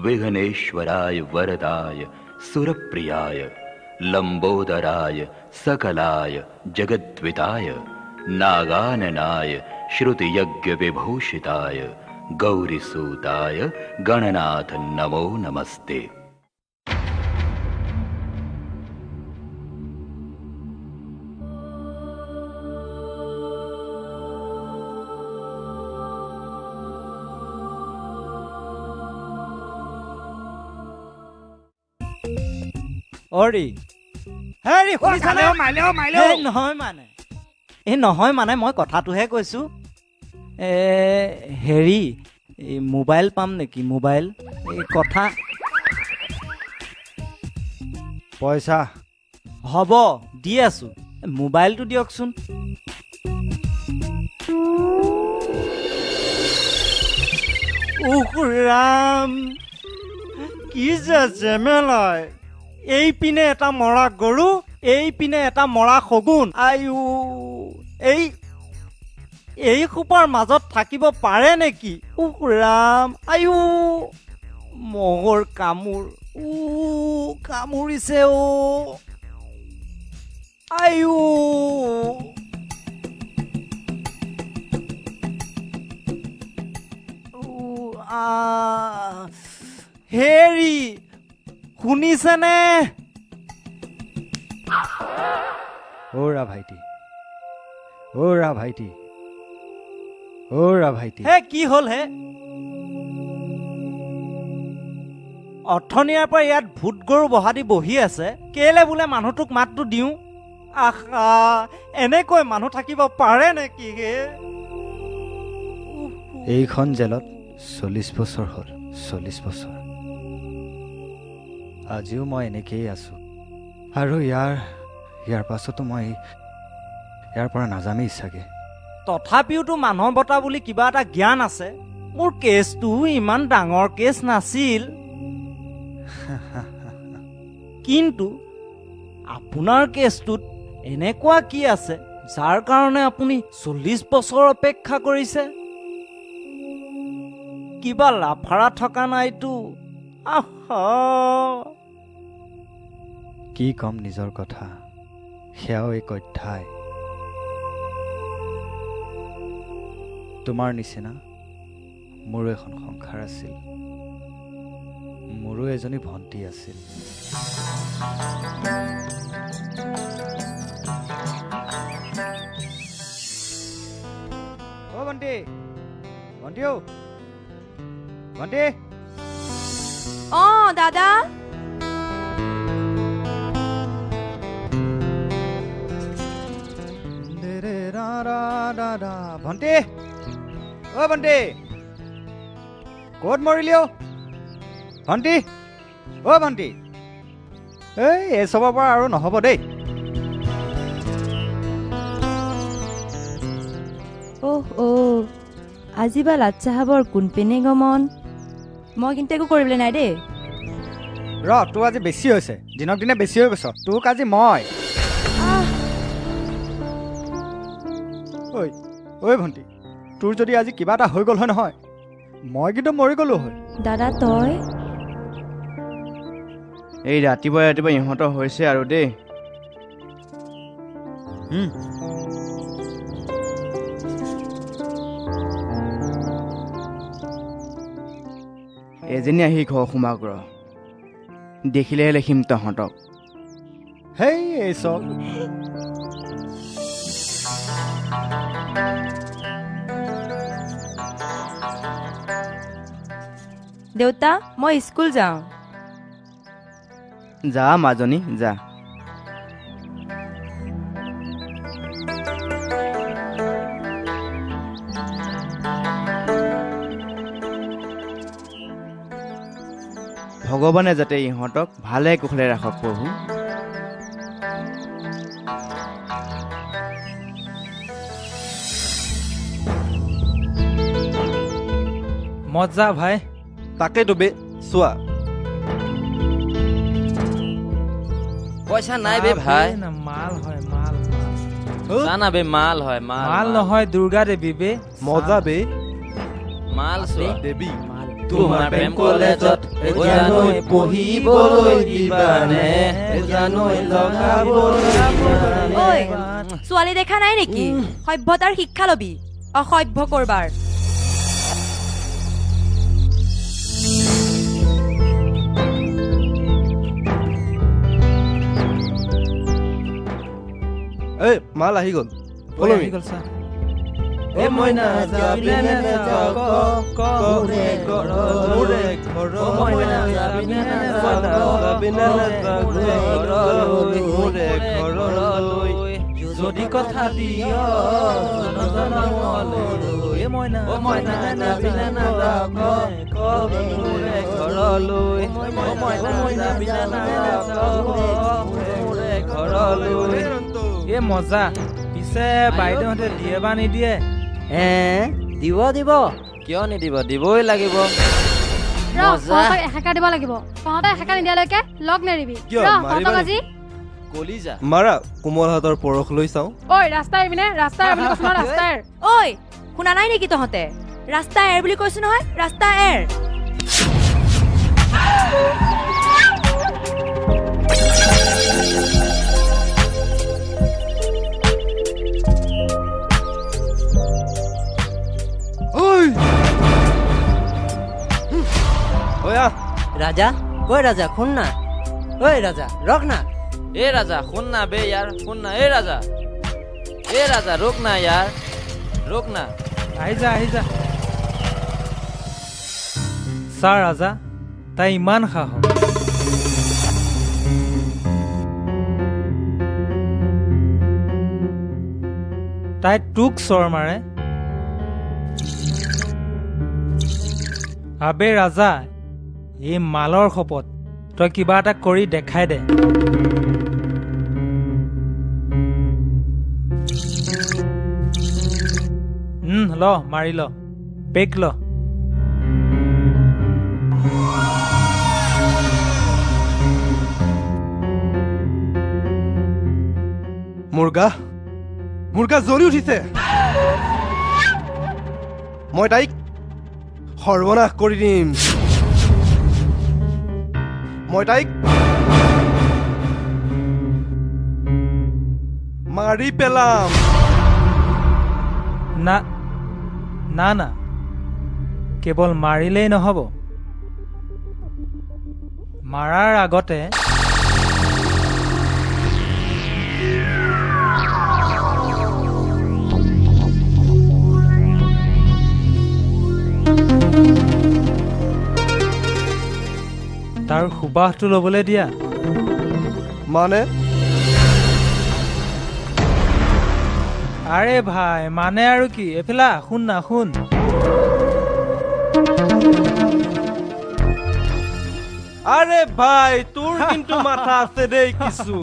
विघ्नेश्वराय वरदाय सुरप्रियाय लंबोदराय सकलाय जगद्विताय नागाननाय श्रुतियज्ञविभूषिताय गौरीसूताय गणनाथ नमो नमस्ते। অৰি হেৰি শুনিছানে নহয় মানে মই কথাটোহে কৈছো হেৰি মোবাইল পাম নেকি মোবাইল কথা পইচা হ'ব দি আছো মোবাইলটো দিয়কচোন উখৰাম কি যে জেমেলাই এই পিনে এটা মৰা গৰু এই পিনে এটা মৰা শগুন আয়ু এই খোপাৰ মাজত থাকিব পাৰে নেকি উখৰাম আয়ু মহৰ কামোৰ কামুৰিছে আয়ু হেৰি শুনিছেনে ওৰা ভাইটি হে কি হ'ল হে অথনিয়াৰ পৰা ইয়াত ভূত গৰু বহা দি বহি আছে কেলে বোলে মানুহটোক মাতটো দিওঁ আহা এনেকৈ মানুহ থাকিব পাৰে নেকি হে এইখন জেলত 40 বছৰ হ'ল 40 বছৰ আজিও মই এনেকেই আছো আৰু ইয়াৰ পাছতো মই ইয়াৰ পৰা নাযামেই চাগে তথাপিওতো মানুহৰ বতা বুলি কিবা এটা জ্ঞান আছে মোৰ কেছটো ইমান ডাঙৰ কেছ নাছিল কিন্তু আপোনাৰ কেছটোত এনেকুৱা কি আছে যাৰ কাৰণে আপুনি 40 বছৰ অপেক্ষা কৰিছে কিবা লাফাৰা থকা নাইতো আহা কি কম নিজৰ কথা সেয়াও এক অধ্যায় তোমাৰ নিচিনা মোৰো এখন সংসাৰ আছিল মোৰো এজনী ভণ্টি আছিল ও ভণ্টি অ দাদা ভণ্টি ও ভণ্টি ক'ত মৰিলি ভণ্টি ও ভণ্টি এই চবৰ পৰা আৰু নহ'ব দেই আজি বা লাট চাহাবৰ কোনপিনে গমন মই কিন্তু একো কৰিবলৈ নাই দেই তোৰ আজি বেছি হৈছে দিনক দিনে বেছি হৈ গৈছ তোক আজি মই ঐ ভণ্টি তোৰ যদি আজি কিবা এটা হৈ গ'ল হয় নহয় মই কিন্তু মৰি গ'লো হয় দাদা তই এই ৰাতিপুৱা ইহঁতৰ হৈছে আৰু দেই এজনী আহি ঘৰ সোমাওক ৰ দেখিলেহে লেখিম তহঁতক হেই এই চব দেউতা মই স্কুল যাওঁ যা মাজনী যা ভগৱানে যাতে ইহঁতক ভালে কুশলে ৰাখক প্ৰভু মজা ভাই তাকেতো বে চোৱা পয়সা নাই বে ভাই মাল হয় মাল জানা বে মাল হয় মাল মাল নহয় দুর্গা দেবী বে মজা বে মাল দেবী তোমাৰ প্ৰেম কলেজত জানৈ পঢ়িবলৈ দিবানে জানৈ লগাবলৈ ঐ ছোৱালী দেখা নাই নেকি সভ্যতাৰ শিক্ষা লবি অসভ্য কৰবাৰ এই মাল আহি গ'ল follow me এ মইনা যাবিনে যাওক কৰে ঘৰলৈ মইনা যাবিনে ঘৰলৈ যদি কথা দিয় জনজনমলৈ মইনা যাবিনে যাওক ঘৰলৈ মইনা যাবিনে যাওক ঘৰলৈ এ মজা পিছে বাইদেউহঁতে দিয়ে বা নিদিয়ে দিব দিব কিয় নিদিব দিবই লাগিব এশাকা দিব লাগিব তহঁতে এশাকা নিদিয়ালৈকে লগ নেৰিবি আজি কলিজা মাৰা কোমল হাতৰ পৰশ লৈ চাওঁ ঐ ৰাস্তা এৰিবিনে ৰাস্তা এৰ বুলি কৈছো নহয় ৰাস্তা এৰ ঐ শুনা নাই নেকি তহঁতে ৰাস্তা এৰ বুলি কৈছো নহয় ৰাস্তা এৰ ৰাজা ঐ ৰাজা শুন না ঐ ৰাজা ৰখ না এ ৰাজা শুন না বে ইয়াৰ শুন না এ ৰাজা ৰোক না ইয়াৰ ৰোক না আহি যা ছাৰ ৰাজা তাই ইমান সাহস তাই তোক চৰ মাৰে আবে ৰাজা এই মালৰ শপত তই কিবা এটা কৰি দেখাই দে ল মাৰি ল পেক ল মুৰ্গা জ্বলি উঠিছে মই তাইক সৰ্বনাশ কৰি দিম মই তাইক মাৰি পেলাম না কেৱল মাৰিলেই নহব মাৰাৰ আগতে তাৰ সুবাসটো ল'বলৈ দিয়া মানে আৰে ভাই মানে আৰু কি এফালা শুন না শুন আরে ভাই তোর কিন্তু মাথা আছে দেই কিছু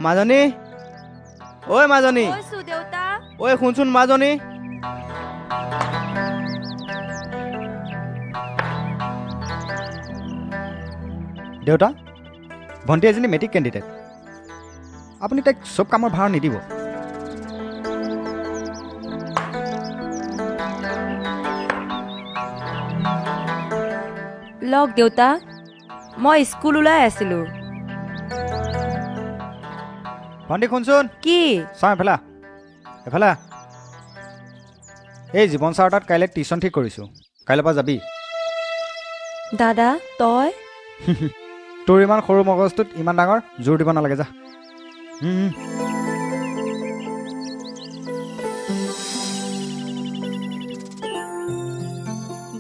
মাজনী ঐ মাজনী কৈছো দেউতা ঐ শুনচোন মাজনী দেউতা ভণ্টি এজনী মেট্ৰিক কেণ্ডিডেট আপুনি তাইক চব কামৰ ভাৰ নিদিব লগ দেউতা মই স্কুল ওলাই আছিলো ভণ্টি শুনচোন কি চাওঁ এফালে এই জীৱন ছাৰ তাত কাইলৈ টিউশ্যন ঠিক কৰিছোঁ কাইলৈৰ পৰা যাবি দাদা তই তোৰ ইমান সৰু মগজটোত ইমান ডাঙৰ জোৰ দিব নালাগে যা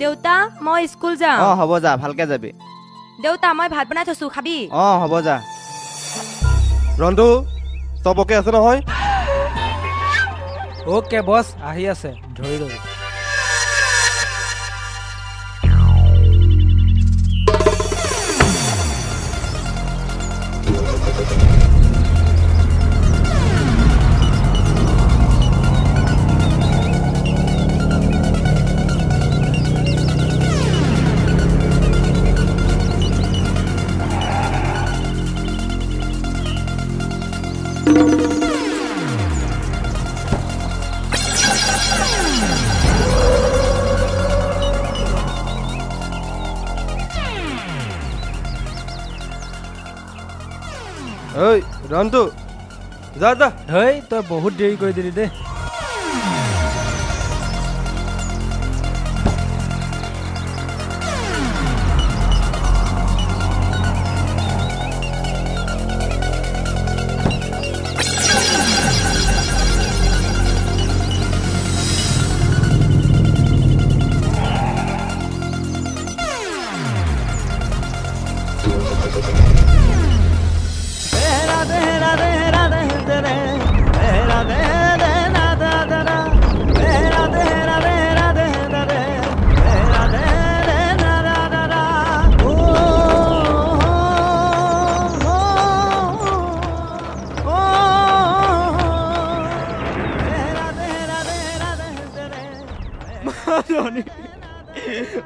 দেউতা মই স্কুল যাম হ'ব যা ভালকে যাবি দেউতা মই ভাত বনাই থৈছো খাবি হ'ব যা ৰন্ধু চবকে আছে নহয় অ'কে বছ আহি আছে ধৰি লবি ঐ ৰন্তু যা যা হেই তই বহুত দেৰি কৰি দিলি দে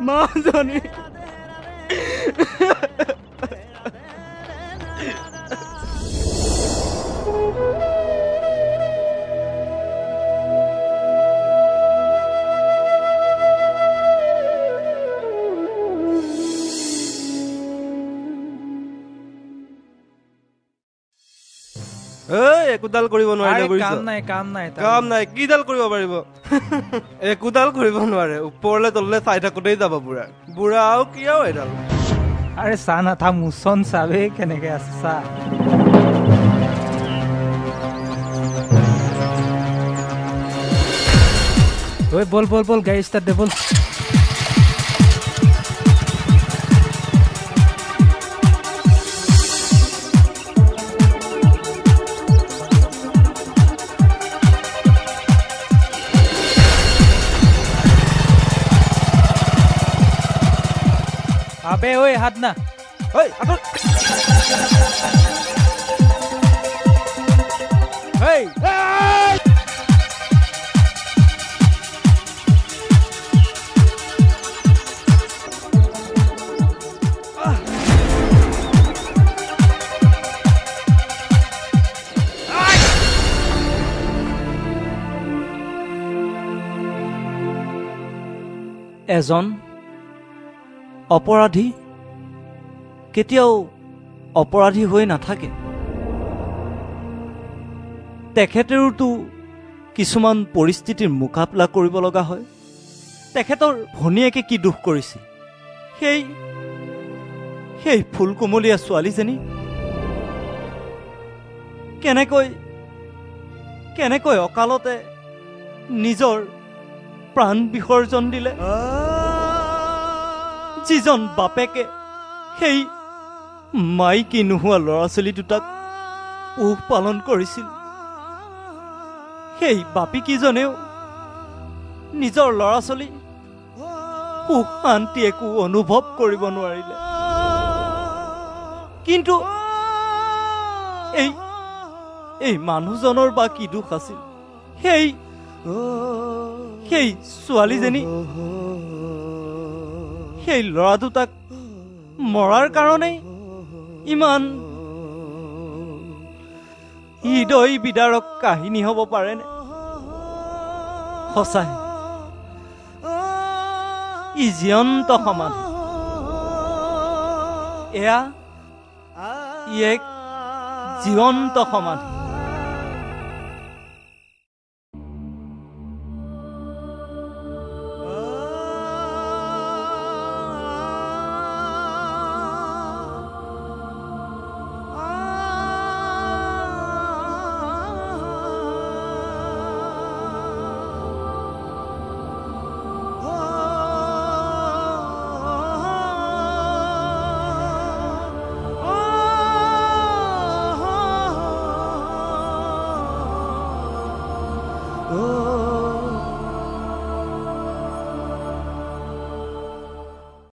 মাজনী একোডাল কৰিব নোৱাৰিলে কাম নাই কিডাল কৰিব পাৰিব একোডাল কৰিব নোৱাৰে ওপৰলে তললে চাই থাকোতেই যাব বুঢ়া বুঢ়া আৰু কি আৰু এডাল আৰে চা না থা মুচন চাবে কেনেকে আছে চা ওই বল বল বল গাড়ি স্টার্ট দে বল আবে ওই হাত না ওই আতর এই এজন অপৰাধী কেতিয়াও অপৰাধী হৈ নাথাকে তেখেতেৰোতো কিছুমান পৰিস্থিতিৰ মোকাবিলা কৰিব লগা হয় তেখেতৰ ভনীয়েকে কি দুখ কৰিছিল সেই ফুলকুমলীয়া ছোৱালীজনী কেনেকৈ অকালতে নিজৰ প্ৰাণ বিসৰ্জন দিলে যিজন বাপেকে সেই মাইকী নোহোৱা ল'ৰা ছোৱালী দুটাক পোহ পালন কৰিছিল সেই বাপিকীজনেও নিজৰ ল'ৰা ছোৱালী সুখ শান্তি একো অনুভৱ কৰিব নোৱাৰিলে কিন্তু এই মানুহজনৰ বা কি দুখ আছিল সেই ছোৱালীজনী সেই ল'ৰা দুটাক মৰাৰ কাৰণেই ইমান হৃদয় বিদাৰক কাহিনী হ'ব পাৰেনে সঁচাই ই জীয়ন্ত সমাধি এয়া ই এক জীৱন্ত সমাধি